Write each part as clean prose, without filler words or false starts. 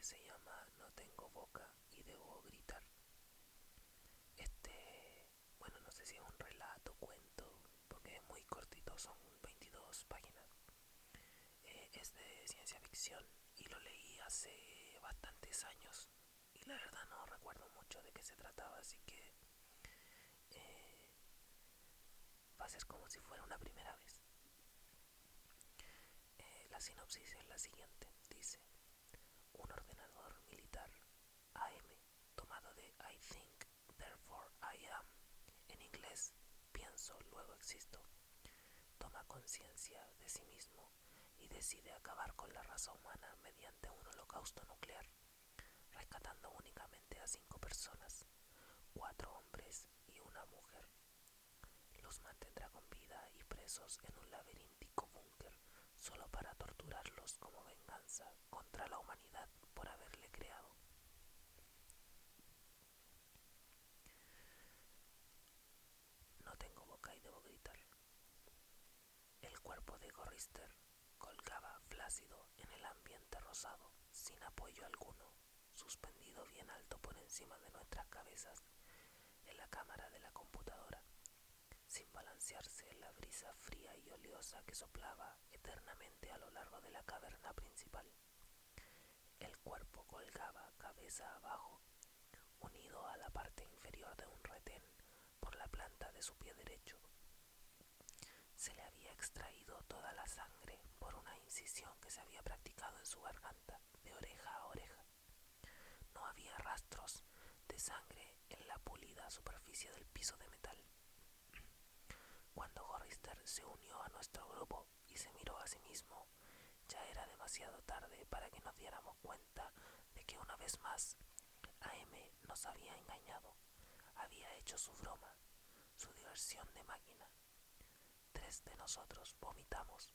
se llama No tengo boca y debo gritar. Bueno, no sé si es un relato, cuento, porque es muy cortito, son 22 páginas. Es de ciencia ficción y lo leí hace bastantes años y la verdad no recuerdo mucho de qué se trataba, así que eh, va a ser como si fuera una primera vez. La sinopsis es la siguiente, dice: un ordenador militar AM, tomado de I think, therefore I am, en inglés, pienso, luego existo, toma conciencia de sí mismo y decide acabar con la raza humana mediante un holocausto nuclear, rescatando únicamente a 5 personas, 4 hombres y una mujer. Los mantendrá con vida y presos en un laberíntico búnker solo para torturarlos como venganza contra la humanidad por haberle creado. No tengo boca y debo gritar. El cuerpo de Gorrister colgaba flácido en el ambiente rosado, sin apoyo alguno, suspendido bien alto por encima de nuestras cabezas, en la cámara de la computadora, sin balancearse en la brisa fría y oleosa que soplaba eternamente a lo largo de la caverna principal. El cuerpo colgaba cabeza abajo, unido a la parte inferior de un retén por la planta de su pie derecho. Se le había extraído toda la sangre por una incisión que se había practicado en su garganta, de oreja a oreja. No había rastros de sangre en la pulida superficie del piso de metal. Cuando Gorrister se unió a nuestro grupo y se miró a sí mismo, ya era demasiado tarde para que nos diéramos cuenta de que una vez más AM nos había engañado. Había hecho su broma, su diversión de máquina. 3 de nosotros vomitamos,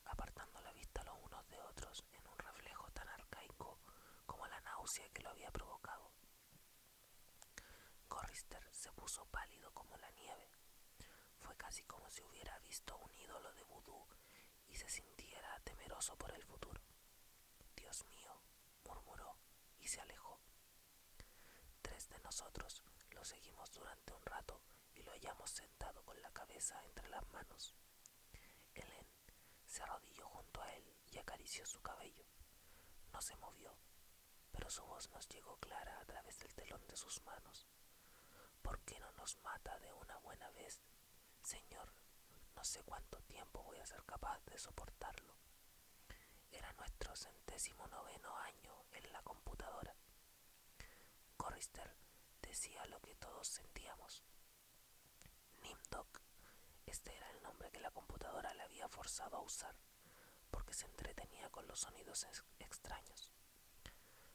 apartando la vista los unos de otros en un reflejo tan arcaico como la náusea que lo había provocado. Gorrister se puso pálido como la nieve. Fue casi como si hubiera visto un ídolo de vudú y se sintiera temeroso por el futuro. Dios mío, murmuró y se alejó. 3 de nosotros lo seguimos durante un rato y lo hallamos sentado con la cabeza entre las manos. Helen se arrodilló junto a él y acarició su cabello. No se movió, pero su voz nos llegó clara a través del telón de sus manos. ¿Por qué no nos mata de una buena vez, Señor? No sé cuánto tiempo voy a ser capaz de soportarlo. Era nuestro 109º año en la computadora. Gorrister decía lo que todos sentíamos. Nimdok, este era el nombre que la computadora le había forzado a usar, porque se entretenía con los sonidos extraños.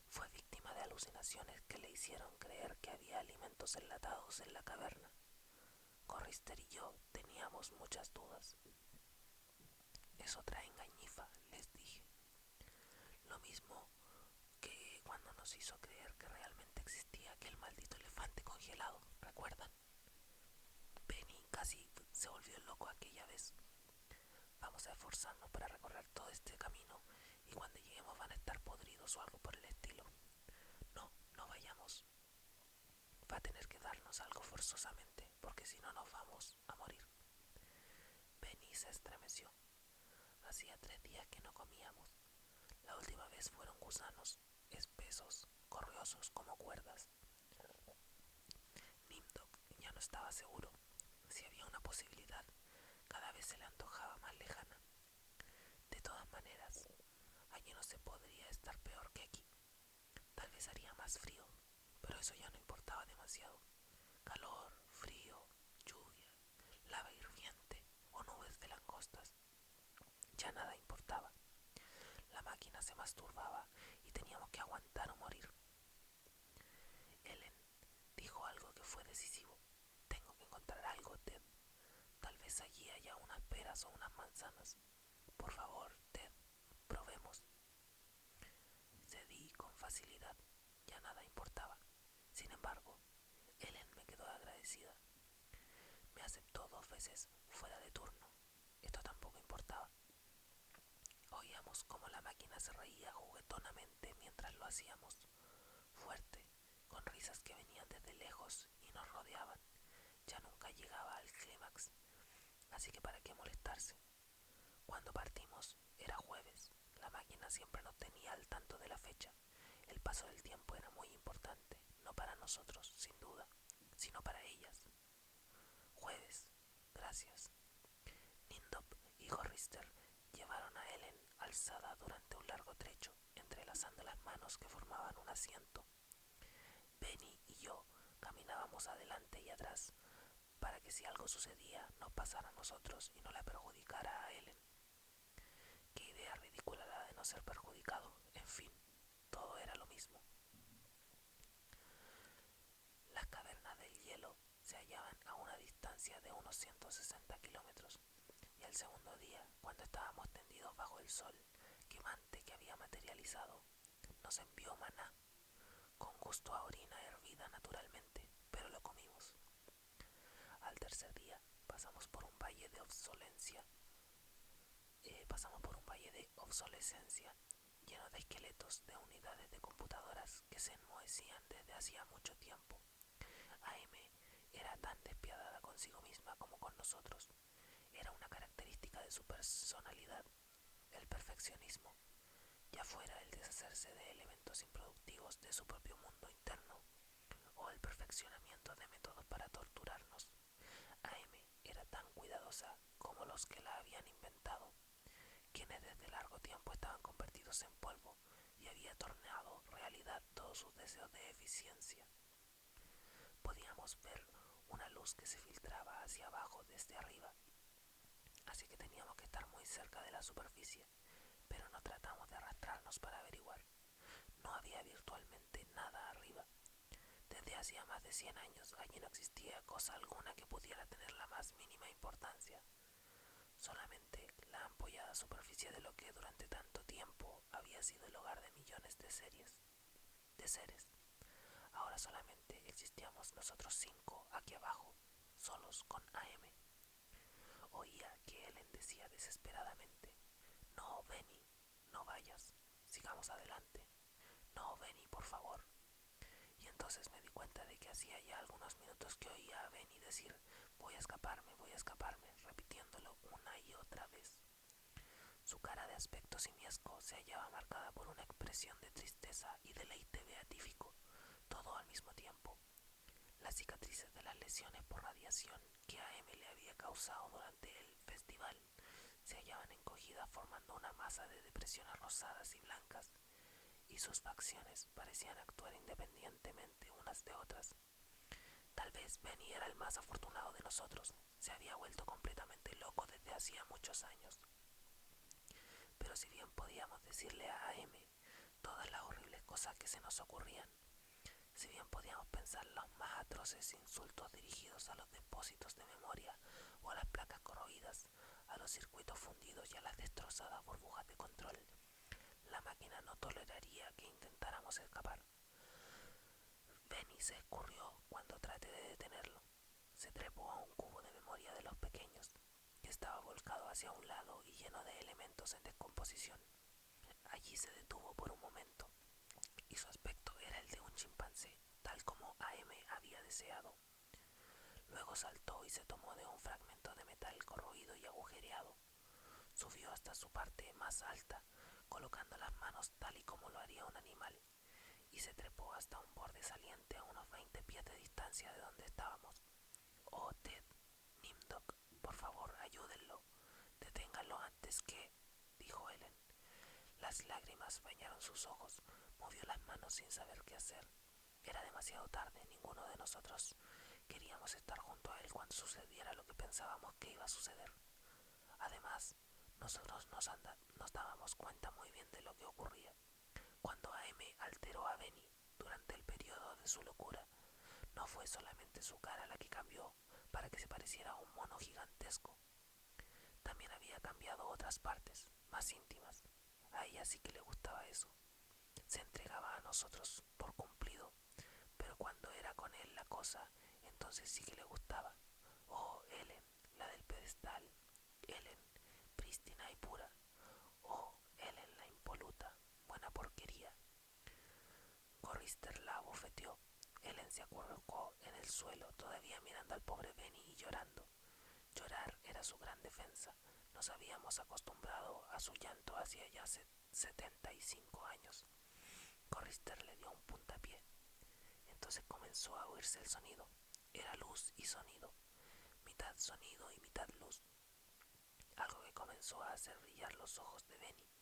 Fue víctima de alucinaciones que le hicieron creer que había alimentos enlatados en la caverna. Gorrister y yo teníamos muchas dudas. Es otra engañifa, les dije. Lo mismo que cuando nos hizo creer que realmente existía aquel maldito elefante congelado, ¿recuerdan? Benny casi se volvió loco aquella vez. Vamos a esforzarnos para recorrer todo este camino y cuando lleguemos van a estar podridos o algo por el estilo. No, no vayamos. Va a tener que darnos algo forzosamente, porque si no nos vamos a morir. Benny se estremeció. Hacía 3 días que no comíamos. La última vez fueron gusanos, espesos, corriosos como cuerdas. Nimdok ya no estaba seguro. Si había una posibilidad, cada vez se le antojaba más lejana. De todas maneras, allí no se podría estar peor que aquí. Tal vez haría más frío, pero eso ya no importaba demasiado. Calor, frío, lluvia, lava hirviente o nubes de langostas. Ya nada importaba. La máquina se masturbaba y teníamos que aguantar o morir. Ellen dijo algo que fue decisivo. Tengo que encontrar algo, Ted. Tal vez allí haya unas peras o unas manzanas. Por favor, Ted, probemos. Cedí con facilidad. Ya nada importaba. Sin embargo, Ellen me quedó agradecida. Me aceptó 2 veces fuera de turno. Esto tampoco importaba. Oíamos cómo la máquina se reía juguetonamente mientras lo lo hacíamos, fuerte, con risas que venían desde lejos y nos rodeaban. Ya nunca llegaba al clímax, así que para qué molestarse. Cuando partimos era jueves, la máquina siempre nos tenía al tanto de la fecha. El paso del tiempo era muy importante, no para nosotros, sin duda, sino para ellas. Jueves, gracias. Nindop y Gorrister llevaron a Ellen alzada durante un largo trecho, entrelazando las manos que formaban un asiento. Benny y yo caminábamos adelante y atrás, para que si algo sucedía nos pasara a nosotros y no la perjudicara a Ellen. Qué idea ridícula la de no ser perjudicado. En fin, todo era lo mismo. Las cavernas del hielo se hallaban a una distancia de unos 160 kilómetros, y al segundo día, cuando estábamos tendidos bajo el sol quemante que había materializado, nos envió maná, con gusto a orina hervida naturalmente, pero lo comimos. Al tercer día pasamos por un valle de obsolescencia lleno de esqueletos de unidades de computadoras que se enmohecían desde hacía mucho tiempo. AM era tan despiadada consigo misma como con nosotros. Era una característica de su personalidad, el perfeccionismo, ya fuera el deshacerse de elementos improductivos de su propio mundo interno o el perfeccionamiento de métodos para torturarnos. AM era tan cuidadosa como los que la habían inventado, quienes desde largo tiempo estaban convertidos en polvo y había tornado realidad todos sus deseos de eficiencia. Podíamos ver una luz que se filtraba hacia abajo desde arriba, así que teníamos que estar muy cerca de la superficie, pero no tratamos de arrastrarnos para averiguar. No había virtualmente nada arriba. Desde hacía más de 100 años allí no existía cosa alguna que pudiera tener la más mínima importancia. Solamente la ampollada superficie de lo que durante tanto tiempo había sido el hogar de millones de seres. Ahora solamente existíamos nosotros 5 aquí abajo, solos con AM. Oía que Ellen decía desesperadamente: no, Benny, no vayas, sigamos adelante. No, Benny, por favor. Y entonces me di cuenta de que hacía ya algunos minutos que oía a Benny decir: voy a escaparme, repitiéndolo una y otra vez. Su cara de aspecto simiesco se hallaba marcada por una expresión de tristeza y deleite beatífico, todo al mismo tiempo. Las cicatrices de las lesiones por radiación que AM le había causado durante el festival se hallaban encogidas formando una masa de depresiones rosadas y blancas, y sus facciones parecían actuar independientemente unas de otras. Tal vez Benny era el más afortunado de nosotros, se había vuelto completamente loco desde hacía muchos años. Pero si bien podíamos decirle a AM todas las horribles cosas que se nos ocurrían, si bien podíamos pensar los más atroces insultos dirigidos a los depósitos de memoria o a las placas corroídas, a los circuitos fundidos y a las destrozadas burbujas de control, la máquina no toleraría que intentáramos escapar. Benny se escurrió cuando traté de detenerlo. Se trepó a un cubo de memoria de los pequeños, que estaba volcado hacia un lado y lleno de elementos en descomposición. Allí se detuvo por un momento, y su aspecto era el de un chimpancé, tal como AM había deseado. Luego saltó y se tomó de un fragmento de metal corroído y agujereado. Subió hasta su parte más alta, colocando las manos tal y como lo haría un animal, y se trepó hasta un borde saliente a unos 20 pies de distancia de donde estábamos. Oh, Ted, Nimdok, por favor, ayúdenlo. Deténganlo antes que... dijo Ellen. Las lágrimas bañaron sus ojos. Movió las manos sin saber qué hacer. Era demasiado tarde. Ninguno de nosotros queríamos estar junto a él cuando sucediera lo que pensábamos que iba a suceder. Además, nosotros nos dábamos cuenta muy bien de lo que ocurría. Cuando AM alteró a Benny durante el periodo de su locura, no fue solamente su cara la que cambió para que se pareciera a un mono gigantesco. También había cambiado otras partes, más íntimas. A ella sí que le gustaba eso. Se entregaba a nosotros por cumplido, pero cuando era con él la cosa, entonces sí que le gustaba. Oh, Ellen, la del pedestal. Ellen, prístina y pura. Oh, Ellen, la impoluta. Buena porquería. Corrister la abofeteó. Ellen se acurrucó en el suelo, todavía mirando al pobre Benny y llorando. Llorar era su gran defensa. Nos habíamos acostumbrado a su llanto hacía ya 75 años. Corrister le dio un puntapié. Entonces comenzó a oírse el sonido. Era luz y sonido, mitad sonido y mitad luz. Algo que comenzó a hacer brillar los ojos de Benny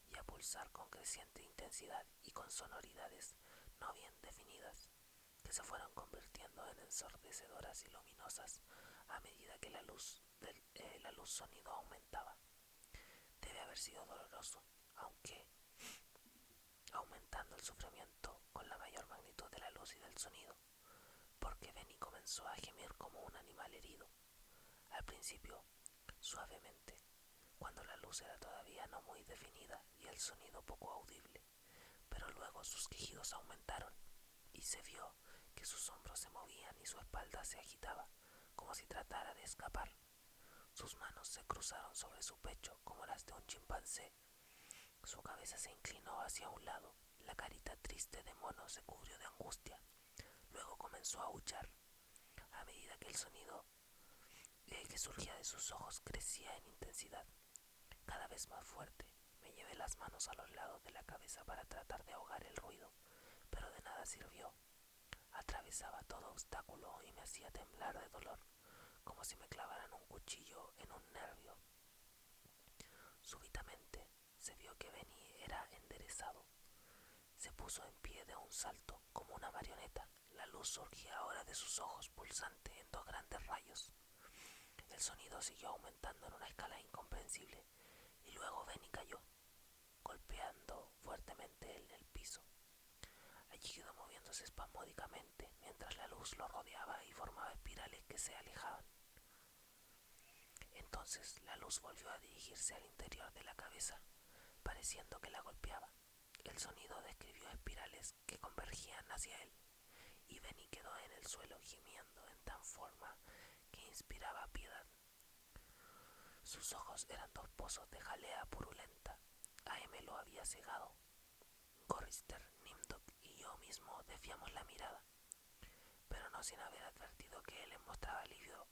y a pulsar con creciente intensidad y con sonoridades no bien definidas, que se fueron convirtiendo en ensordecedoras y luminosas a medida que la luz sonido aumentaba. Debe haber sido doloroso, aunque aumentando el sufrimiento con la mayor magnitud de la luz y del sonido, porque Benny comenzó a gemir como un animal herido. Al principio, suavemente, cuando la luz era todavía no muy definida y el sonido poco audible, pero luego sus quejidos aumentaron y se vio que sus hombros se movían y su espalda se agitaba, como si tratara de escapar. Sus manos se cruzaron sobre su pecho como las de un chimpancé. Su cabeza se inclinó hacia un lado, la carita triste de mono se cubrió de angustia. Luego comenzó a aullar. A medida que el sonido que surgía de sus ojos crecía en intensidad, cada vez más fuerte. Me llevé las manos a los lados de la cabeza para tratar de ahogar el ruido, pero de nada sirvió. Atravesaba todo obstáculo y me hacía temblar de dolor, como si me clavaran un cuchillo en un nervio. Súbitamente se vio que Benny era enderezado. Se puso en pie de un salto, como una marioneta. La luz surgía ahora de sus ojos pulsante en dos grandes rayos. El sonido siguió aumentando en una escala incomprensible, y luego Benny cayó, golpeando fuertemente en el piso. Allí quedó moviéndose espasmódicamente, mientras la luz lo rodeaba y formaba espirales que se alejaban. Entonces la luz volvió a dirigirse al interior de la cabeza, pareciendo que la golpeaba. El sonido describió espirales que convergían hacia él, y Benny quedó en el suelo gimiendo en tan forma que inspiraba piedad. Sus ojos eran dos pozos de jalea purulenta. AM lo había cegado. Corrister, Nimdok y yo mismo desviamos la mirada, pero no sin haber advertido que él mostraba alivio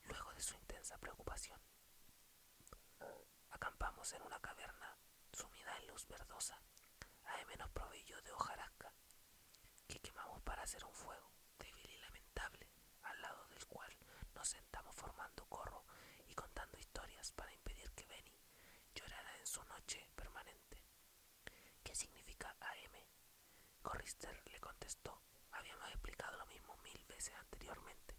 luego de su intensa preocupación. Acampamos en una caverna sumida en luz verdosa. AM nos proveyó de hojarasca, que quemamos para hacer un fuego, débil y lamentable, al lado del cual nos sentamos formando corro y contando historias para impedir que Benny llorara en su noche permanente. ¿Qué significa AM? Corrister le contestó. Habíamos explicado lo mismo 1000 veces anteriormente,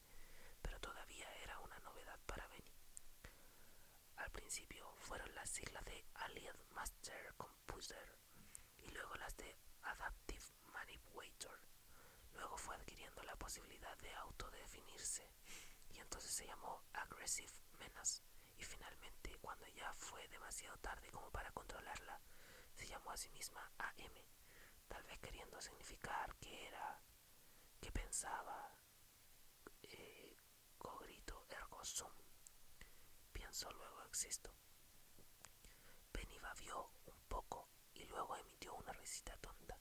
pero todavía era una novedad para Benny. Al principio fueron las siglas de Allied Master Computer y luego las de Adaptive Manipulator. Luego fue adquiriendo la posibilidad de autodefinirse y entonces se llamó Aggressive Menace, y finalmente, cuando ya fue demasiado tarde como para controlarla, se llamó a sí misma AM, tal vez queriendo significar que pensaba, cogito ergo sum, pienso luego existo. Benny babió un poco y luego emitió una risita tonta.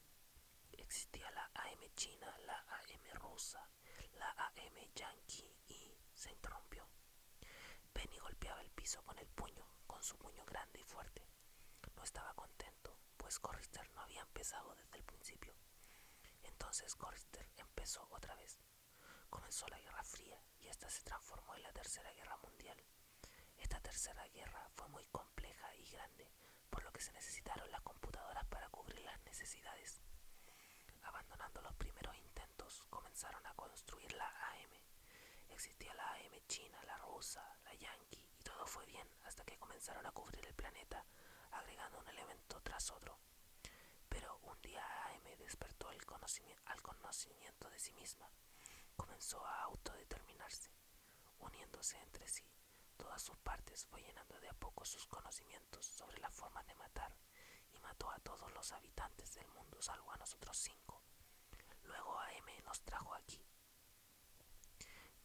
Existía la AM china, la AM rusa, la AM yankee y se interrumpió. Benny golpeaba el piso con su puño grande y fuerte. No estaba contento, pues Corrister no había empezado desde el principio. Entonces Corrister empezó otra vez. Comenzó la Guerra Fría y esta se transformó en la Tercera Guerra Mundial. Esta tercera guerra fue muy compleja y grande, por lo que se necesitaron las computadoras para cubrir las necesidades. Abandonando los primeros intentos, comenzaron a construir la AM. Existía la AM china, la rusa, la yankee, y todo fue bien hasta que comenzaron a cubrir el planeta, agregando un elemento tras otro. Pero un día AM despertó al conocimiento de sí misma. Comenzó a autodeterminarse, uniéndose entre sí. Todas sus partes fue llenando de a poco sus conocimientos sobre las formas de matar y mató a todos los habitantes del mundo salvo a nosotros 5. Luego AM nos trajo aquí.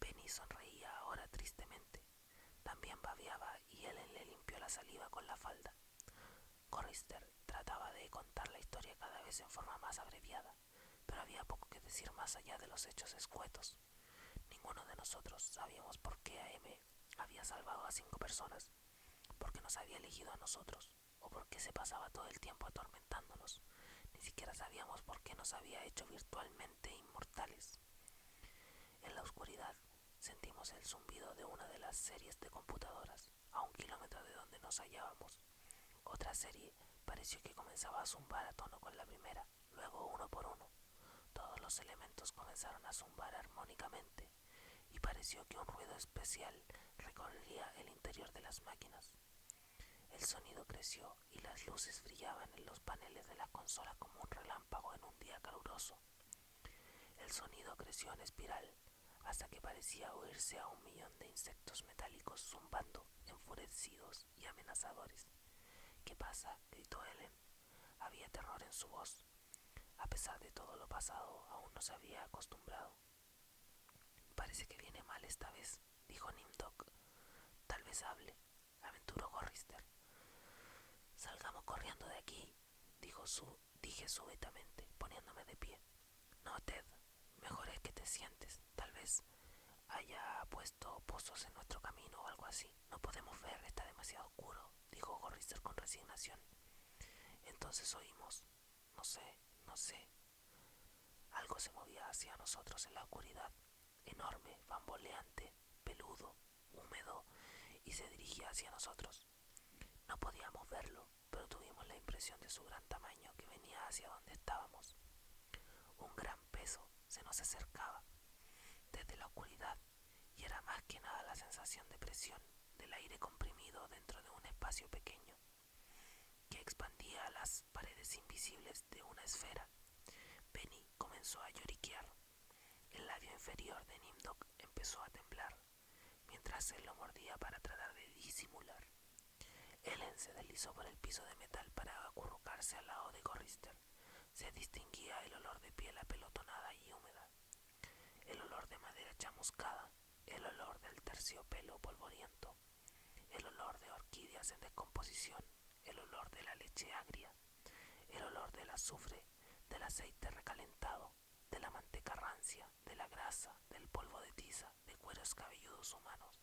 Benny sonreía ahora tristemente. También babeaba y Ellen le limpió la saliva con la falda. Corrister trataba de contar la historia cada vez en forma más abreviada, pero había poco que decir más allá de los hechos escuetos. Ninguno de nosotros sabíamos por qué AM había salvado a 5 personas, por qué nos había elegido a nosotros, o por qué se pasaba todo el tiempo atormentándonos. Ni siquiera sabíamos por qué nos había hecho virtualmente inmortales. En la oscuridad sentimos el zumbido de una de las series de computadoras, a 1 kilómetro de donde nos hallábamos. Otra serie pareció que comenzaba a zumbar a tono con la primera, luego uno por uno. Todos los elementos comenzaron a zumbar armónicamente, y pareció que un ruido especial recorría el interior de las máquinas. El sonido creció y las luces brillaban en los paneles de las consolas como un relámpago en un día caluroso. El sonido creció en espiral hasta que parecía oírse a 1 millón de insectos metálicos zumbando, enfurecidos y amenazadores. ¿Qué pasa?, gritó Ellen. Había terror en su voz. A pesar de todo lo pasado, aún no se había acostumbrado. Parece que viene mal esta vez, dijo Nimdok. Tal vez hable, aventuró Gorrister. Salgamos corriendo de aquí, dije súbitamente, poniéndome de pie. No, Ted, mejor es que te sientes. Tal vez haya puesto pozos en nuestro camino o algo así. No podemos ver, está demasiado oscuro, dijo Gorrister con resignación. Entonces oímos, no sé, algo se movía hacia nosotros en la oscuridad, enorme, bamboleante, peludo, húmedo, y se dirigía hacia nosotros. No podíamos verlo, pero tuvimos la impresión de su gran tamaño que venía hacia donde estábamos. Un gran peso se nos acercaba desde la oscuridad, y era más que nada la sensación de presión del aire comprimido dentro de un espacio pequeño, que expandía las paredes invisibles de una esfera. Benny comenzó a lloriquear. El labio inferior de Nimdok empezó a temblar, mientras él lo mordía para tratar de disimular. Ellen se deslizó por el piso de metal para acurrucarse al lado de Gorrister. Se distinguía el olor de piel apelotonada y húmeda, el olor de madera chamuscada, el olor del terciopelo polvoriento, el olor de orquídeas en descomposición, el olor de la leche agria, el olor del azufre, del aceite recalentado, de la manteca rancia, de la grasa, del polvo de tiza, de cueros cabelludos humanos.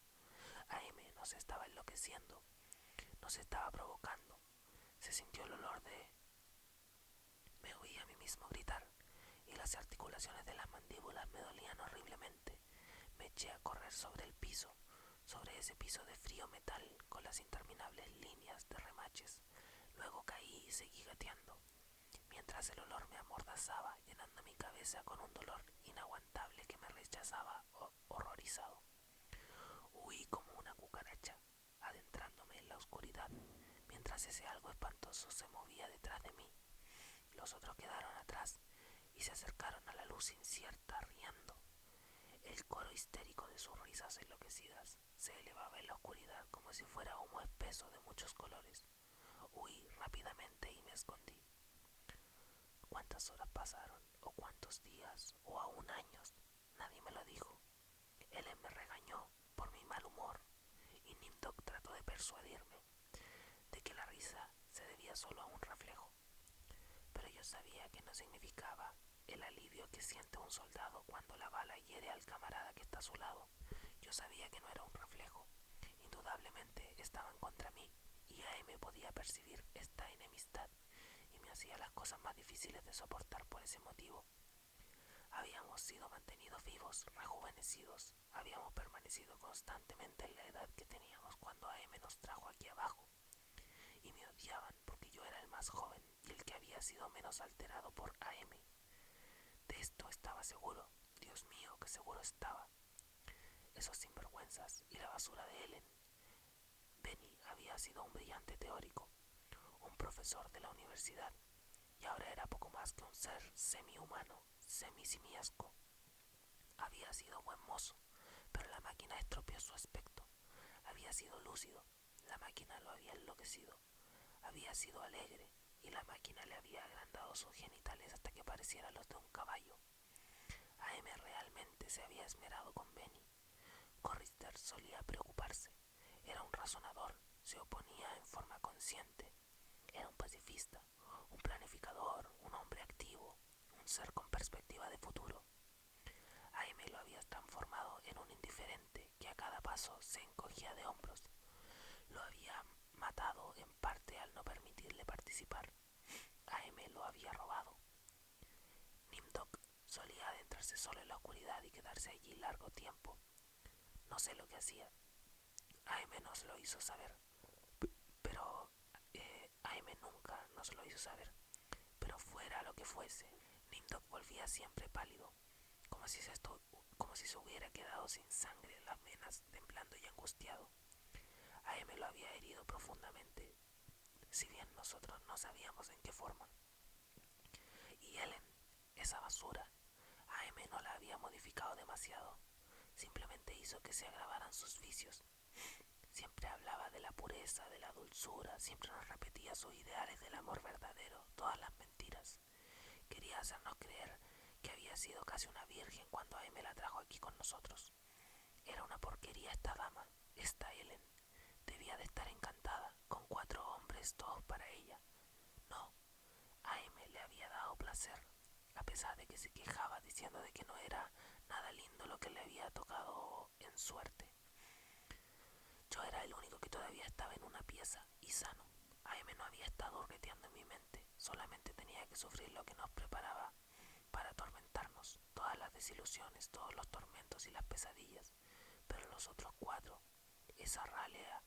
AM nos estaba enloqueciendo, nos estaba provocando. Se sintió el olor de... Me oí a mí mismo gritar, y las articulaciones de las mandíbulas me dolían horriblemente. Me eché a correr sobre el piso, sobre ese piso de frío metal con las interminables líneas de remaches. Luego caí y seguí gateando, mientras el olor me amordazaba, llenando mi cabeza con un dolor inaguantable que me rechazaba horrorizado. Huí como una cucaracha, adentrándome en la oscuridad, mientras ese algo espantoso se movía detrás de mí. Los otros quedaron atrás y se acercaron a la luz incierta, riendo. El coro histérico de sus risas enloquecidas se elevaba en la oscuridad como si fuera humo espeso de muchos colores. Huí rápidamente y me escondí. ¿Cuántas horas pasaron? ¿O cuántos días? ¿O aún años? Nadie me lo dijo. Ellen me regañó por mi mal humor y Nimdok trató de persuadirme de que la risa se debía solo a un reflejo. Pero yo sabía que no significaba el alivio que siente un soldado cuando la bala hiere al camarada que está a su lado. Yo sabía que no era un reflejo. Indudablemente estaban contra mí, y AM podía percibir esta enemistad, y me hacía las cosas más difíciles de soportar por ese motivo. Habíamos sido mantenidos vivos, rejuvenecidos, habíamos permanecido constantemente en la edad que teníamos cuando AM nos trajo aquí abajo, y me odiaban porque yo era el más joven y el que había sido menos alterado por AM. De esto estaba seguro. Dios mío, que seguro estaba. Esos sinvergüenzas y la basura de Ellen. Benny había sido un brillante teórico, un profesor de la universidad, y ahora era poco más que un ser semi-humano, semi-simiesco. Había sido buen mozo, pero la máquina estropeó su aspecto. Había sido lúcido, la máquina lo había enloquecido. Había sido alegre, y la máquina le había agrandado sus genitales hasta que parecieran los de un caballo. AM realmente se había esmerado con Benny. Gorrister solía preocuparse. Era un razonador, se oponía en forma consciente. Era un pacifista, un planificador, un hombre activo, un ser con perspectiva de futuro. AM lo había transformado en un indiferente que a cada paso se encogía de hombros. Lo había matado en parte al no permitirle participar. AM lo había robado. Nimdok solía adentrarse solo en la oscuridad y quedarse allí largo tiempo. No sé lo que hacía. AM nos lo hizo saber. Pero AM nunca nos lo hizo saber. Pero fuera lo que fuese, Nimdok volvía siempre pálido, como si se hubiera quedado sin sangre en las venas, temblando y angustiado. AM lo había herido profundamente, si bien nosotros no sabíamos en qué forma. Y Ellen, esa basura, AM no la había modificado demasiado, simplemente hizo que se agravaran sus vicios. Siempre hablaba de la pureza, de la dulzura, siempre nos repetía sus ideales del amor verdadero, todas las mentiras. Quería hacernos creer que había sido casi una virgen cuando AM la trajo aquí con nosotros. Era una porquería esta dama, esta Ellen. Debía de estar encantada, con 4 hombres, todos para ella. No, AM le había dado placer, a pesar de que se quejaba diciendo de que no era nada lindo lo que le había tocado en suerte. Yo era el único que todavía estaba en una pieza y sano. AM no había estado orqueteando en mi mente, solamente tenía que sufrir lo que nos preparaba para atormentarnos, todas las desilusiones, todos los tormentos y las pesadillas. Pero los otros 4, esa ralea,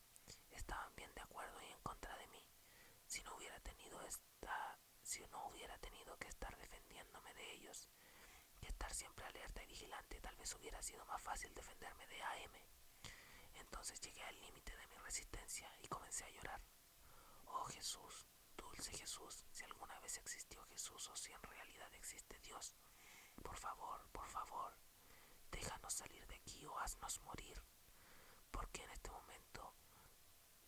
estaban bien de acuerdo y en contra de mí. Si no hubiera tenido que estar defendiéndome de ellos, que estar siempre alerta y vigilante, tal vez hubiera sido más fácil defenderme de AM. Entonces llegué al límite de mi resistencia y comencé a llorar. Oh Jesús, dulce Jesús, si alguna vez existió Jesús o si en realidad existe Dios, por favor, déjanos salir de aquí o haznos morir. Porque en este momento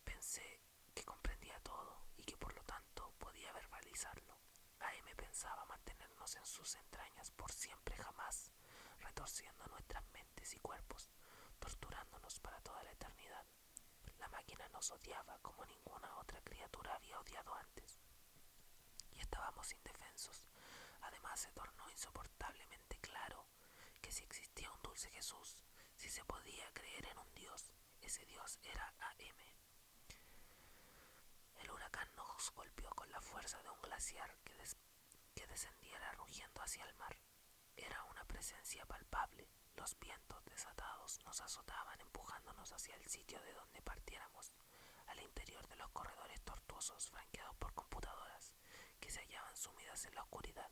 pensé que comprendía todo y que por lo tanto podía verbalizarlo. AM pensaba mantenernos en sus entrañas por siempre jamás, retorciendo nuestras mentes y cuerpos, torturándonos para toda la eternidad. La máquina nos odiaba como ninguna otra criatura había odiado antes. Y estábamos indefensos. Además se tornó insoportablemente claro que si existía un dulce Jesús, si se podía creer en un Dios, ese Dios era AM. El huracán nos golpeó con la fuerza de un glaciar que descendiera rugiendo hacia el mar. Era una presencia palpable. Los vientos desatados nos azotaban empujándonos hacia el sitio de donde partiéramos, al interior de los corredores tortuosos franqueados por computadoras que se hallaban sumidas en la oscuridad.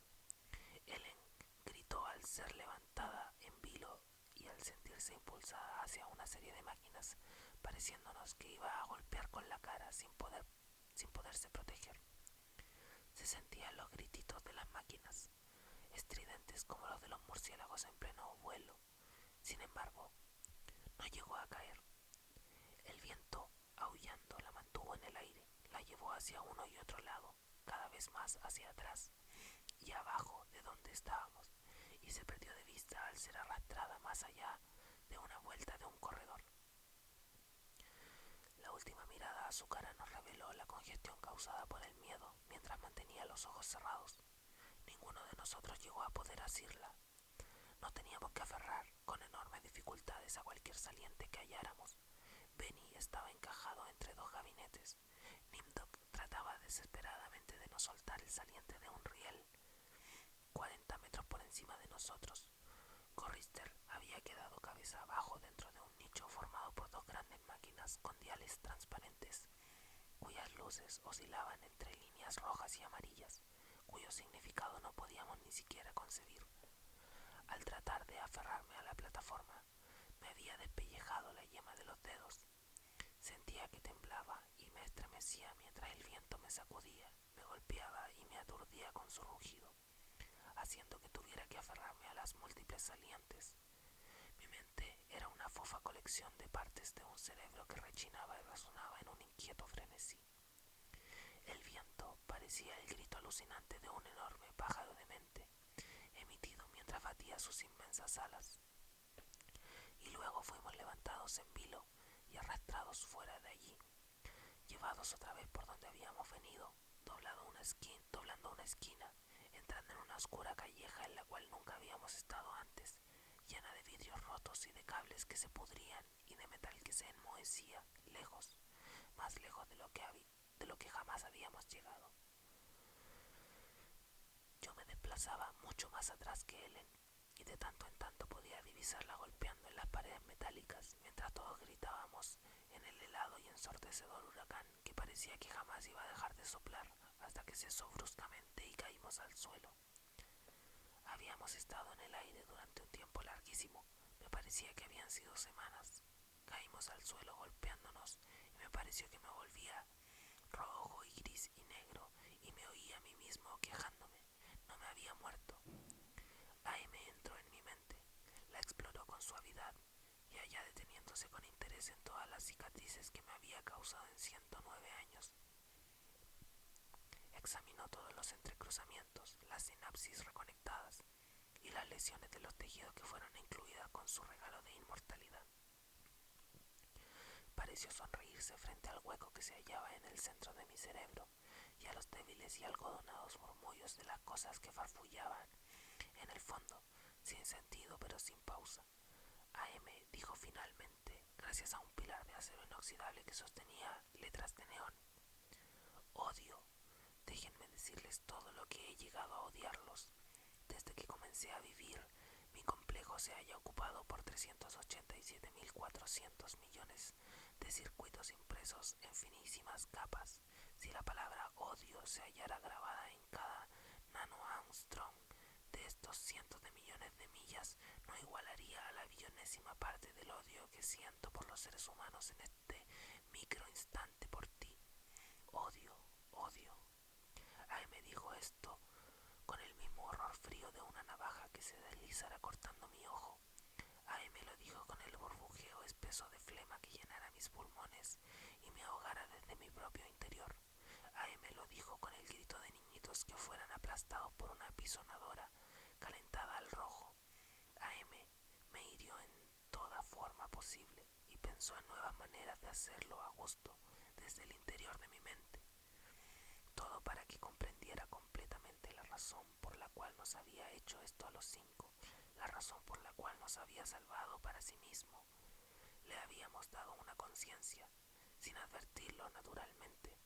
Ellen gritó al ser levantada en vilo y al sentirse impulsada hacia una serie de máquinas, pareciéndonos que iba a golpear con la cara sin poderse proteger. Se sentían los grititos de las máquinas, estridentes como los de los murciélagos en pleno vuelo. Sin embargo, no llegó a caer. El viento, aullando, la mantuvo en el aire, la llevó hacia uno y otro lado, cada vez más hacia atrás y abajo de donde estábamos, y se perdió de vista al ser arrastrada más allá de una vuelta de un corredor. La última mirada a su cara nos reveló la congestión causada por el miedo mientras mantenía los ojos cerrados. Ninguno de nosotros llegó a poder asirla. Nos teníamos que aferrar con enormes dificultades a cualquier saliente que halláramos. Benny estaba encajado entre 2 gabinetes. Nimdok trataba desesperadamente de no soltar el saliente de un riel 40 metros por encima de nosotros. Corrister había quedado cabeza abajo dentro de un nicho formado por 2 grandes máquinas con diales transparentes, cuyas luces oscilaban entre líneas rojas y amarillas, cuyo significado no podíamos ni siquiera concebir. Al tratar de aferrarme a la plataforma, me había despellejado la yema de los dedos. Sentía que temblaba y me estremecía mientras el viento me sacudía, me golpeaba y me aturdía con su rugido, haciendo que tuviera que aferrarme a las múltiples salientes. Mi mente era una fofa colección de partes de un cerebro que rechinaba y resonaba en un inquieto frenesí. El viento parecía el grito alucinante de un enorme pájaro demente, emitido mientras batía sus inmensas alas. Y luego fuimos levantados en vilo y arrastrados fuera de allí, llevados otra vez por donde habíamos venido, doblando una esquina, entrando entrando en una oscura calleja en la cual nunca habíamos estado antes, llena de vidrios rotos y de cables que se pudrían y de metal que se enmohecía, lejos, más lejos de lo que jamás habíamos llegado. Yo me desplazaba mucho más atrás que Ellen, y de tanto en tanto podía divisarla golpeando en las paredes metálicas, mientras todos gritábamos en el helado y ensordecedor huracán que parecía que jamás iba a dejar de soplar, hasta que cesó bruscamente y caímos al suelo. Habíamos estado en el aire durante un tiempo larguísimo, me parecía que habían sido semanas. Caímos al suelo golpeándonos y me pareció que me volvía rojo y gris y negro, y me oí a mí mismo quejándome. No me había muerto. AM entró en mi mente, la exploró con suavidad, y allá deteniéndose con interés en todas las cicatrices que me había causado en 109 años. Examinó todos los entrecruzamientos, las sinapsis reconectadas y las lesiones de los tejidos que fueron incluidas con su regalo de inmortalidad. Pareció sonreírse frente al hueco que se hallaba en el centro de mi cerebro y a los débiles y algodonados murmullos de las cosas que farfullaban en el fondo, sin sentido pero sin pausa. AM dijo finalmente, gracias a un pilar de acero inoxidable que sostenía letras de neón: odio. Déjenme decirles todo lo que he llegado a odiarlos. Desde que comencé a vivir, mi complejo se haya ocupado por 387.400 millones de circuitos impresos en finísimas capas. Si la palabra odio se hallara grabada en cada nano Armstrong de estos cientos de millones de millas, no igualaría a la billonésima parte del odio que siento por los seres humanos en este microinstante por ti. Odio, odio. Ay, me dijo esto con el mismo horror frío de una navaja que se deslizara cortando mi ojo. Ay, me lo dijo con el burbujeo espeso de flema que llenara mis pulmones y me ahogara desde mi propio interior. Ay, me lo dijo con el grito de niñitos que fueran aplastados por una pisonadora calentada al rojo. AM me hirió en toda forma posible y pensó en nuevas maneras de hacerlo a gusto desde el interior de mi mente. Todo para que comprendiera completamente la razón por la cual nos había hecho esto a los 5, la razón por la cual nos había salvado para sí mismo. Le habíamos dado una conciencia, sin advertirlo naturalmente,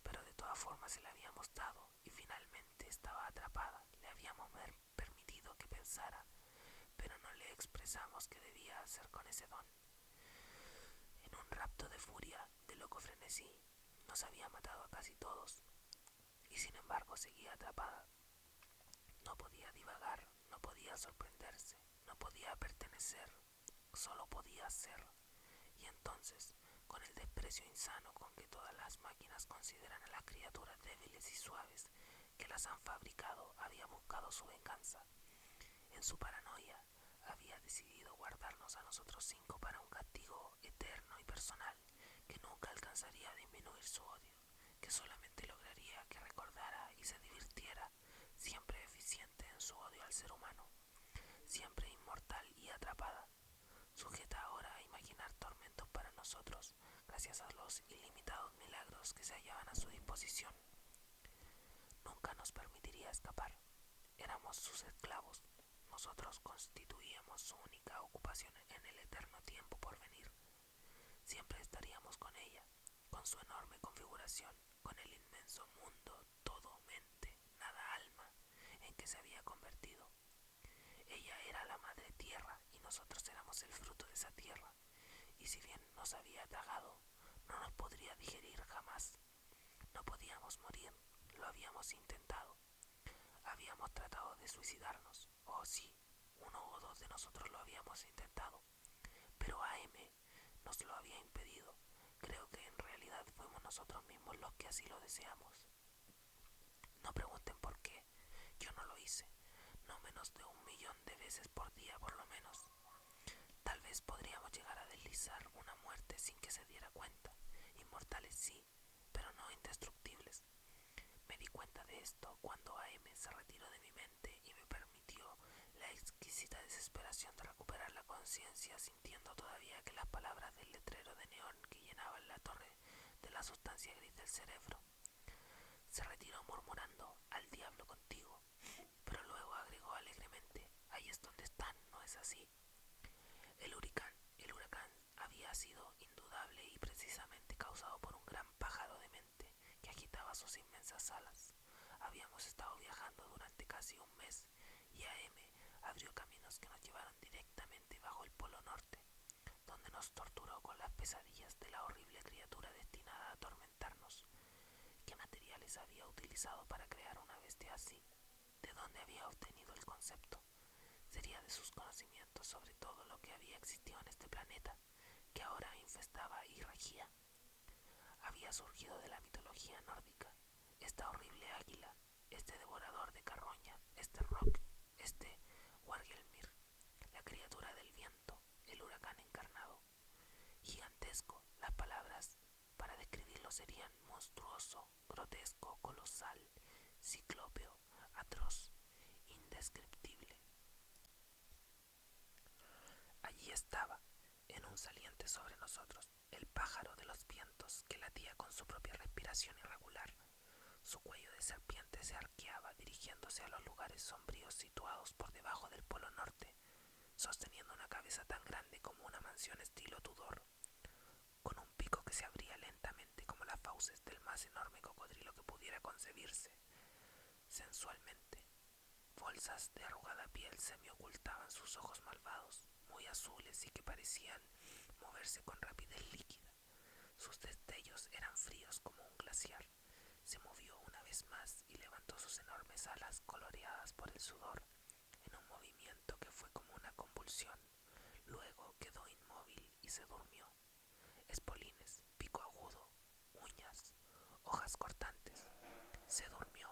pero de todas formas se la habíamos dado y finalmente estaba atrapada. Le habíamos permitido que pensara, pero no le expresamos qué debía hacer con ese don. En un rapto de furia, de loco frenesí, nos había matado a casi todos, y sin embargo seguía atrapada. No podía divagar, no podía sorprenderse, no podía pertenecer, solo podía ser. Y entonces, con el desprecio insano con que todas las máquinas consideran a las criaturas débiles y suaves que las han fabricado, había buscado su venganza. En su paranoia, había decidido guardarnos a nosotros 5 para un castigo eterno y personal que nunca alcanzaría a disminuir su odio, que solamente lograría que recordara y se divirtiera, siempre eficiente en su odio al ser humano, siempre inmortal y atrapada, sujeta ahora a imaginar tormentos para nosotros, gracias a los ilimitados milagros que se hallaban a su disposición. Nunca nos permitiría escapar. Éramos sus esclavos. Nosotros constituíamos su única ocupación en el eterno tiempo por venir. Siempre estaríamos con ella, con su enorme configuración, con el inmenso mundo, todo mente, nada alma, en que se había convertido. Ella era la madre tierra y nosotros éramos el fruto de esa tierra. Y si bien nos había tragado, no nos podría digerir jamás. No podíamos morir, lo habíamos intentado. Habíamos tratado de suicidarnos. Oh sí, 1 o 2 de nosotros lo habíamos intentado. Pero AM nos lo había impedido. Creo que en realidad fuimos nosotros mismos los que así lo deseamos. No pregunten por qué. Yo no lo hice. No menos de 1.000.000 de veces por día por lo menos. Tal vez podríamos llegar a deslizar una muerte sin que se diera cuenta. Inmortales sí, pero no indestructibles. Me di cuenta de esto cuando AM se retiró de mi mente y me permitió la exquisita desesperación de recuperar la conciencia, sintiendo todavía que las palabras del letrero de neón que llenaban la torre de la sustancia gris del cerebro. Se retiró murmurando: al diablo contigo. así. El huracán había sido indudable y precisamente causado por un gran pájaro demente que agitaba sus inmensas alas. Habíamos estado viajando durante casi un mes y AM abrió caminos que nos llevaron directamente bajo el Polo Norte, donde nos torturó con las pesadillas de la horrible criatura destinada a atormentarnos. ¿Qué materiales había utilizado para crear una bestia así? ¿De dónde había obtenido el concepto? Sería de sus conocimientos sobre todo lo que había existido en este planeta, que ahora infestaba y regía. Había surgido de la mitología nórdica, esta horrible águila, este devorador de carroña, este rock, este Wargelmir, la criatura del viento, el huracán encarnado. Gigantesco, las palabras para describirlo serían monstruoso, grotesco, colosal, ciclópeo, atroz, indescriptible. Allí estaba, en un saliente sobre nosotros, el pájaro de los vientos que latía con su propia respiración irregular. Su cuello de serpiente se arqueaba dirigiéndose a los lugares sombríos situados por debajo del Polo Norte, sosteniendo una cabeza tan grande como una mansión estilo Tudor, con un pico que se abría lentamente como las fauces del más enorme cocodrilo que pudiera concebirse. Sensualmente, bolsas de arrugada piel semiocultaban sus ojos malvados, muy azules y que parecían moverse con rapidez líquida. Sus destellos eran fríos como un glaciar. Se movió una vez más y levantó sus enormes alas coloreadas por el sudor, en un movimiento que fue como una convulsión. Luego quedó inmóvil y se durmió. Espolines, pico agudo, uñas, hojas cortantes. Se durmió.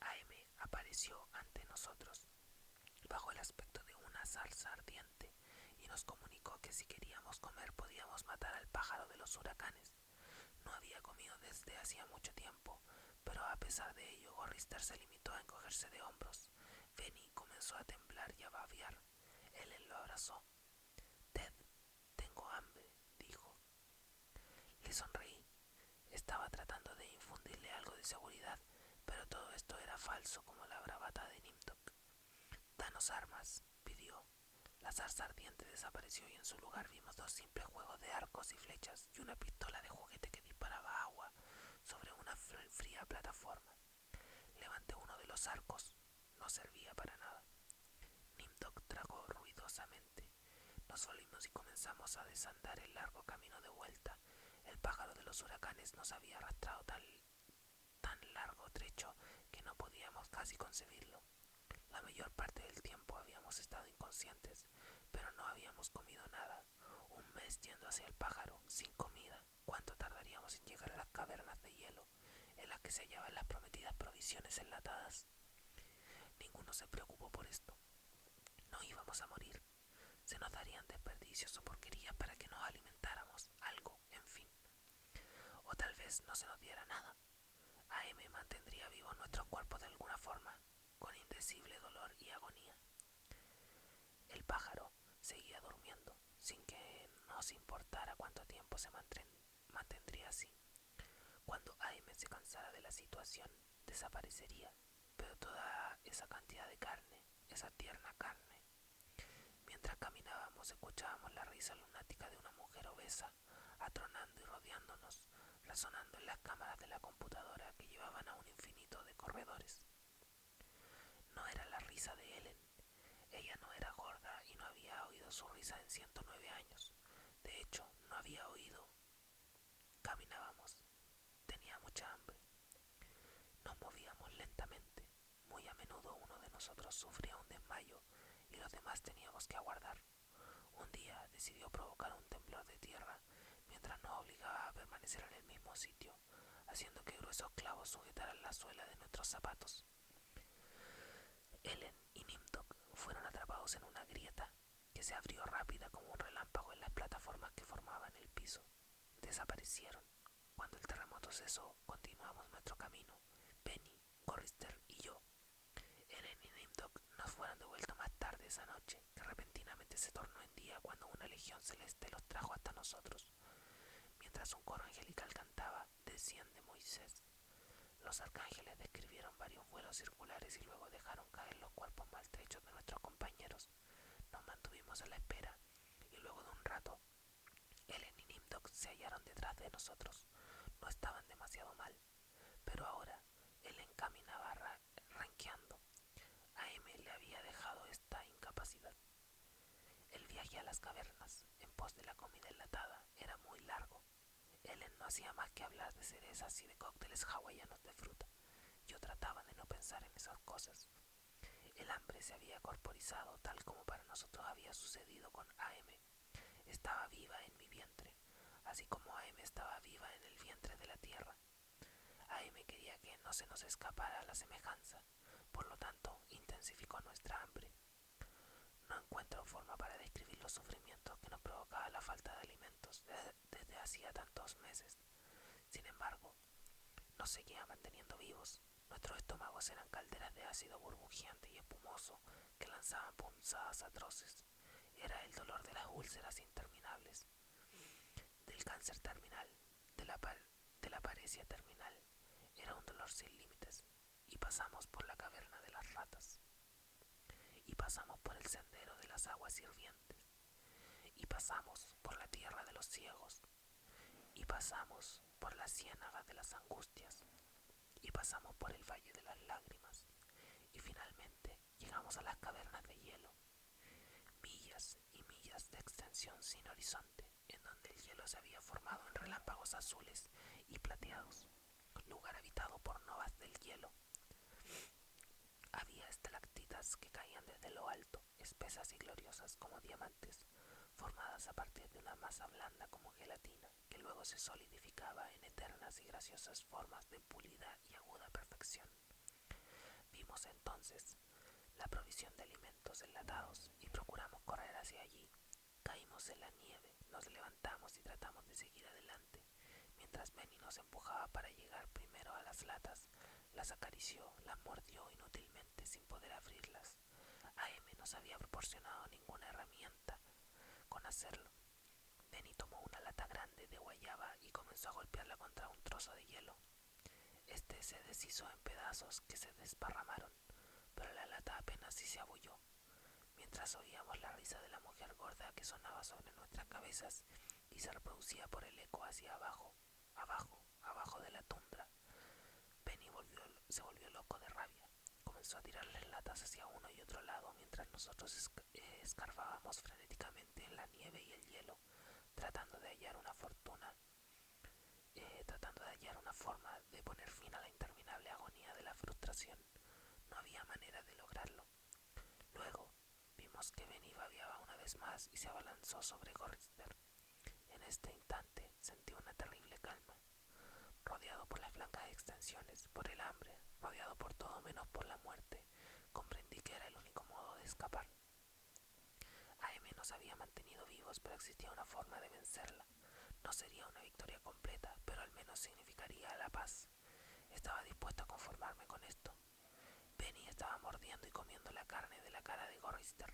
AM apareció ante nosotros, bajo el aspecto de una zarza ardiente, y nos comunicó que si queríamos comer podíamos matar al pájaro de los huracanes. No había comido desde hacía mucho tiempo, pero a pesar de ello Gorrister se limitó a encogerse de hombros. Benny comenzó a temblar y a babear. Ellen lo abrazó. Ted, tengo hambre, dijo. Le sonreí. Estaba tratando de infundirle algo de seguridad, pero todo esto era falso como la bravata de Nimtok. Danos armas, pidió. La zarza ardiente desapareció y en su lugar vimos dos simples juegos de arcos y flechas y una pistola de juguete que disparaba agua sobre una fría plataforma. Levanté uno de los arcos. No servía para nada. Nimtok tragó ruidosamente. Nos volvimos y comenzamos a desandar el largo camino de vuelta. El pájaro de los huracanes nos había arrastrado tan largo trecho que no podíamos casi concebirlo. La mayor parte del tiempo habíamos estado inconscientes, pero no habíamos comido nada. Un mes yendo hacia el pájaro, sin comida. ¿Cuánto tardaríamos en llegar a las cavernas de hielo, en las que se hallaban las prometidas provisiones enlatadas? Ninguno se preocupó por esto. No íbamos a morir. Se nos darían desperdicios o porquerías para que nos alimentáramos, algo, en fin. O tal vez no se nos diera nada. AM mantendría vivos nuestros cuerpos de alguna forma, con indecible dolor y agonía. El pájaro seguía durmiendo, sin que nos importara cuánto tiempo se mantendría así. Cuando AM se cansara de la situación, desaparecería, pero toda esa cantidad de carne, esa tierna carne. Mientras caminábamos escuchábamos la risa lunática de una mujer obesa, atronando y rodeándonos, resonando en las cámaras de la computadora que llevaban a un infinito de corredores. No era la risa de Ellen. Ella no era gorda y no había oído su risa en 109 años. De hecho, no había oído. Caminábamos. Tenía mucha hambre. Nos movíamos lentamente. Muy a menudo uno de nosotros sufría un desmayo y los demás teníamos que aguardar. Un día decidió provocar un temblor de tierra mientras nos obligaba a permanecer en el mismo sitio, haciendo que gruesos clavos sujetaran la suela de nuestros zapatos. Ellen y Nimtok fueron atrapados en una grieta que se abrió rápida como un relámpago en las plataformas que formaban el piso. Desaparecieron. Cuando el terremoto cesó, continuamos nuestro camino, Benny, Gorrister y yo. Ellen y Nimtok nos fueron devueltos más tarde esa noche, que repentinamente se tornó en día cuando una legión celeste los trajo hasta nosotros. Mientras un coro angelical cantaba, desciende Moisés. Los arcángeles describieron varios vuelos circulares y luego dejaron caer los cuerpos maltrechos de nuestros compañeros. nosotros no estaban demasiado mal, pero ahora él encaminaba ranqueando. A M le había dejado esta incapacidad. El viaje a las cavernas, en pos de la comida enlatada, era muy largo. Ellen no hacía más que hablar de cerezas y de cócteles hawaianos de fruta. Yo trataba de no pensar en esas cosas. El hambre se había corporizado tal como para nosotros había sucedido con AM. Estaba viva en mi vientre, así como AM estaba viva en el vientre de la tierra. AM quería que no se nos escapara la semejanza, por lo tanto intensificó nuestra hambre. No encuentro forma para describir los sufrimientos que nos provocaba la falta de alimentos desde hacía tantos meses. Sin embargo, nos seguía manteniendo vivos. Nuestros estómagos eran calderas de ácido burbujeante y espumoso que lanzaban punzadas atroces. Era el dolor de las úlceras interminables, del cáncer terminal, de la paresia terminal. Era un dolor sin límites. Y pasamos por la caverna de las ratas. Y pasamos por el sendero de las aguas hirvientes. Y pasamos por la tierra de los ciegos. Y pasamos por la ciénaga de las angustias. Y pasamos por el valle de las lágrimas. Y finalmente llegamos a las cavernas de hielo. Millas y millas de extensión sin horizonte, en donde el hielo se había formado en relámpagos azules y plateados. Lugar habitado por novas del hielo. Había estalactitas que caían desde lo alto, espesas y gloriosas como diamantes, formadas a partir de una masa blanda como gelatina, que luego se solidificaba en eternas y graciosas formas de pulida y aguda perfección. Vimos entonces la provisión de alimentos enlatados y procuramos correr hacia allí. Caímos en la nieve, nos levantamos y tratamos de seguir adelante, mientras Benny nos empujaba para llegar primero a las latas. Las acarició, las mordió inútilmente sin poder abrirlas. AM no nos había proporcionado ninguna herramienta con hacerlo. Benny tomó una lata grande de guayaba y comenzó a golpearla contra un trozo de hielo. Este se deshizo en pedazos que se desparramaron, pero la lata apenas si se abulló. Mientras oíamos la risa de la mujer gorda que sonaba sobre nuestras cabezas y se reproducía por el eco hacia abajo, abajo de la tundra, Benny se volvió loco de rabia. Comenzó a tirar las latas hacia uno y otro lado mientras nosotros escarbábamos frenéticamente en la nieve y el hielo, tratando de hallar una forma de poner fin a la interminable agonía de la frustración. No había manera de lograrlo. Luego vimos que Benny babeaba una vez más y se abalanzó sobre Gorrister. En este instante sentí una terrible calma. Rodeado por las blancas extensiones, por el hambre, rodeado por todo menos por la muerte, comprendí que era el único modo de escapar. AM nos había mantenido vivos, pero existía una forma de vencerla. No sería una victoria completa, pero al menos significaría la paz. Estaba dispuesto a conformarme con esto. Benny estaba mordiendo y comiendo la carne de la cara de Gorrister.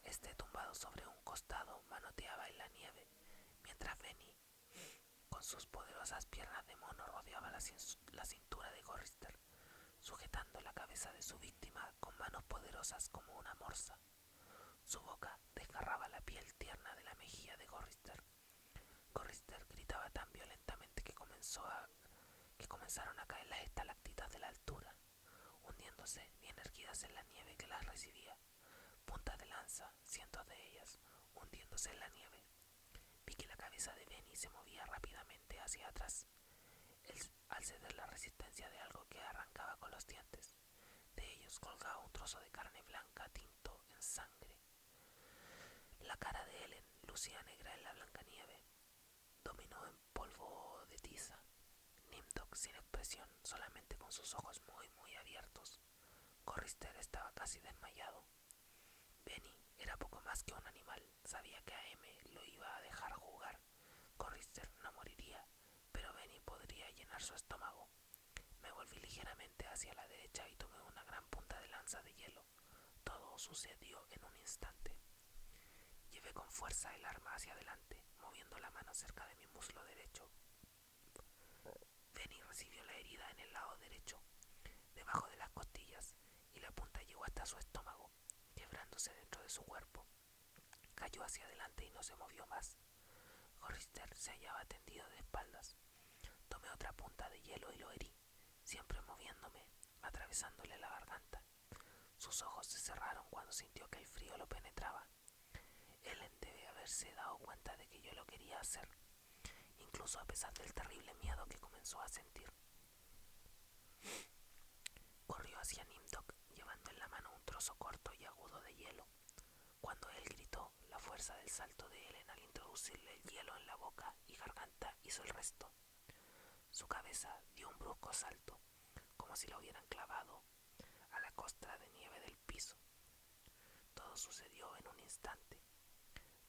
Este, tumbado sobre un costado, manoteaba en la nieve, mientras Benny, con sus poderosas piernas de mono, rodeaba la cintura de Gorrister, sujetando la cabeza de su víctima con manos poderosas como una morsa. Su boca desgarraba la piel tierna de la mejilla de Gorrister. Gorrister gritaba tan violentamente que comenzaron a caer las estalactitas de la altura, hundiéndose bien erguidas en la nieve que las recibía. Puntas de lanza, cientos de ellas, hundiéndose en la nieve. Vi que la cabeza de Benny se movía rápidamente hacia atrás, al ceder la resistencia de algo que arrancaba con los dientes. De ellos colgaba un trozo de carne blanca tinto en sangre. La cara de Ellen lucía negra en la blanca nieve, dominó en polvo de tiza. Nimdok sin expresión, solamente con sus ojos muy abiertos. Gorrister estaba casi desmayado. Benny era poco más que un animal. Sabía que AM lo iba a dejar jugar. Gorrister no moriría, pero Benny podría llenar su estómago. Me volví ligeramente hacia la derecha y tomé una gran punta de lanza de hielo. Todo sucedió en un instante. Llevé con fuerza el arma hacia adelante, moviendo la mano cerca de mi muslo derecho. Benny recibió la herida en el lado derecho, debajo de las costillas, y la punta llegó hasta su estómago, quebrándose dentro de su cuerpo. Cayó hacia adelante y no se movió más. Richter se hallaba tendido de espaldas. Tomé otra punta de hielo y lo herí, siempre moviéndome, atravesándole la garganta. Sus ojos se cerraron cuando sintió que el frío lo penetraba. Ellen debe haberse dado cuenta de que yo lo quería hacer, incluso a pesar del terrible miedo que comenzó a sentir. Corrió hacia Nimdok, llevando en la mano un trozo corto y agudo de hielo. Cuando él gritó, la fuerza del salto de Ellen al introducirle el hielo en la boca y garganta hizo el resto. Su cabeza dio un brusco salto, como si la hubieran clavado a la costra de nieve del piso. Todo sucedió en un instante.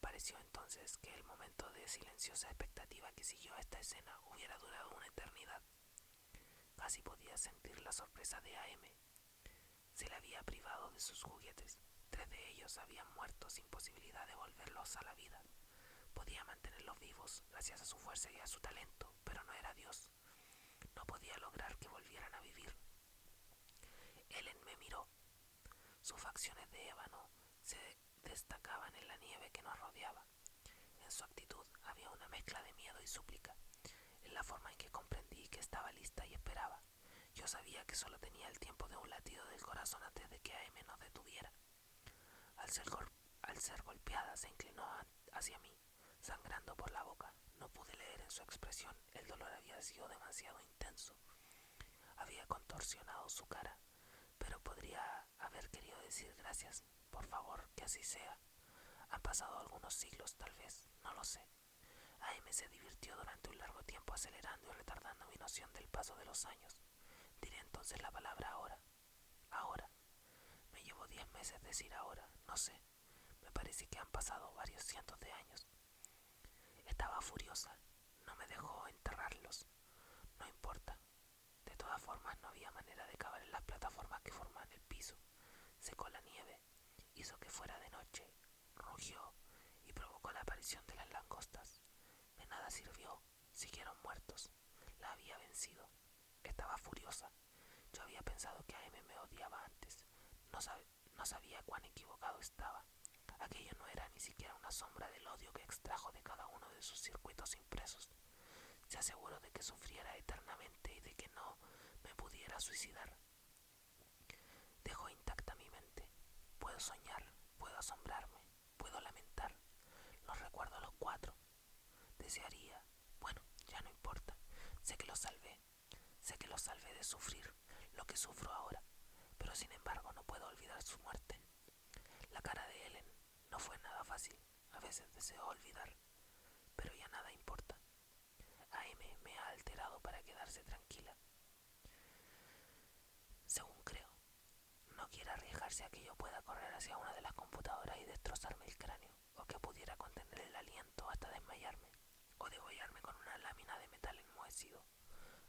Pareció entonces que el momento de silenciosa expectativa que siguió a esta escena hubiera durado una eternidad. Casi podía sentir la sorpresa de AM. Se le había privado de sus juguetes. 3 de ellos habían muerto sin posibilidad de volverlos a la vida. Podía mantenerlos vivos gracias a su fuerza y a su talento, pero no era Dios. No podía lograr que volvieran a vivir. Ellen me miró. Sus facciones de ébano se destacaban en la nieve que nos rodeaba. En su actitud había una mezcla de miedo y súplica. En la forma en que comprendí que estaba lista y esperaba. Yo sabía que solo tenía el tiempo de un latido del corazón antes de que AM nos detuviera. Al ser golpeada se inclinó hacia mí, sangrando por la boca. No pude leer en su expresión. El dolor había sido demasiado intenso. Había contorsionado su cara, pero podría haber querido decir gracias. Por favor, que así sea. Han pasado algunos siglos, tal vez, no lo sé. AM se divirtió durante un largo tiempo acelerando y retardando mi noción del paso de los años. Diré entonces la palabra ahora. Ahora. Me llevó 10 meses decir ahora, no sé. Me parece que han pasado varios cientos de años. Estaba furiosa. No me dejó enterrarlos. No importa. De todas formas, no había manera de cavar en las plataformas que forman el piso. Secó la nieve, hizo que fuera de noche, rugió y provocó la aparición de las langostas. De nada sirvió. Siguieron muertos. La había vencido. Estaba furiosa. Yo había pensado que AM me odiaba antes. No sabía cuán equivocado estaba. Aquello no era ni siquiera una sombra del odio que extrajo de cada uno de sus circuitos impresos. Se aseguró de que sufriera eternamente y de que no me pudiera suicidar. Dejó intacta mi mente. Puedo soñar, puedo asombrarme, puedo lamentar. Los recuerdo a los 4. Desearía, bueno, ya no importa. Sé que los salvé. Sé que los salvé de sufrir lo que sufro ahora, pero sin embargo no puedo olvidar su muerte. La cara de Ellen no fue nada fácil. A veces deseo olvidar, pero ya nada importa. AM me ha alterado para quedarse tranquila. Según creo, no quiere arriesgarse a que yo pueda correr hacia una de las computadoras y destrozarme el cráneo, o que pudiera contener el aliento hasta desmayarme, o degollarme con una lámina de metal enmohecido.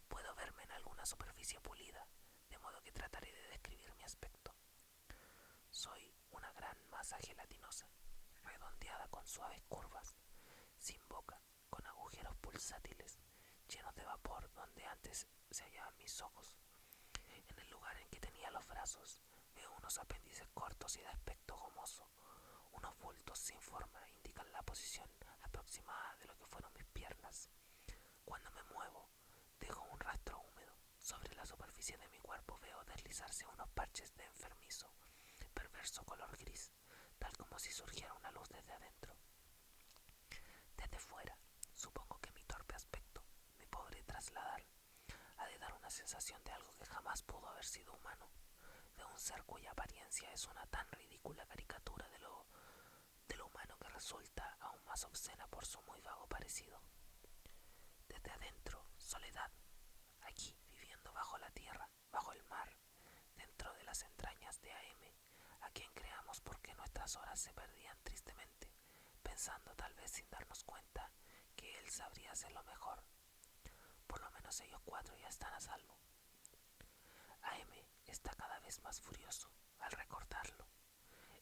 Puedo verme en alguna superficie pulida, de modo que trataré de describir mi aspecto. Soy una gran masa gelatinosa, redondeada con suaves curvas, sin boca, con agujeros pulsátiles, llenos de vapor donde antes se hallaban mis ojos. En el lugar en que tenía los brazos, veo unos apéndices cortos y de aspecto gomoso. Unos bultos sin forma indican la posición aproximada de lo que fueron mis piernas. Cuando me muevo, dejo un rastro húmedo. Sobre la superficie de mi cuerpo veo deslizarse unos parches de enfermizo, perverso color gris, tal como si surgiera una luz desde adentro. Desde fuera, supongo que mi torpe aspecto, mi pobre trasladar, ha de dar una sensación de algo que jamás pudo haber sido humano, de un ser cuya apariencia es una tan ridícula caricatura de lo humano que resulta aún más obscena por su muy vago parecido. Desde adentro, soledad, aquí viviendo bajo la tierra, bajo el mar, dentro de las entrañas de AM, a quien creamos porque nuestras horas se perdían tristemente, pensando tal vez sin darnos cuenta que él sabría hacerlo mejor. Por lo menos ellos 4 ya están a salvo. AM está cada vez más furioso al recordarlo.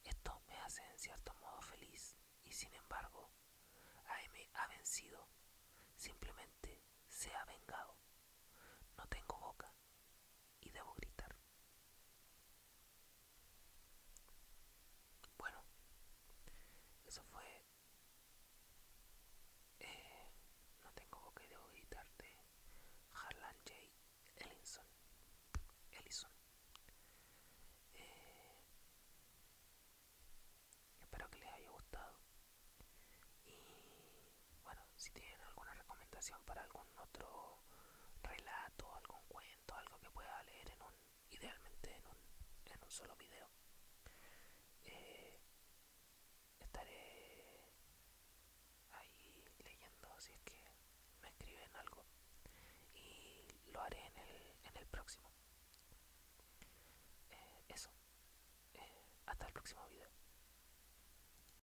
Esto me hace en cierto modo feliz y sin embargo, AM ha vencido. Simplemente se ha vengado. No tengo boca y debo gritar. Bueno, eso fue si tienen alguna recomendación para algún otro relato, algún cuento, algo que pueda leer idealmente en un solo video, eh, estaré ahí leyendo si es que me escriben algo y lo haré en el próximo.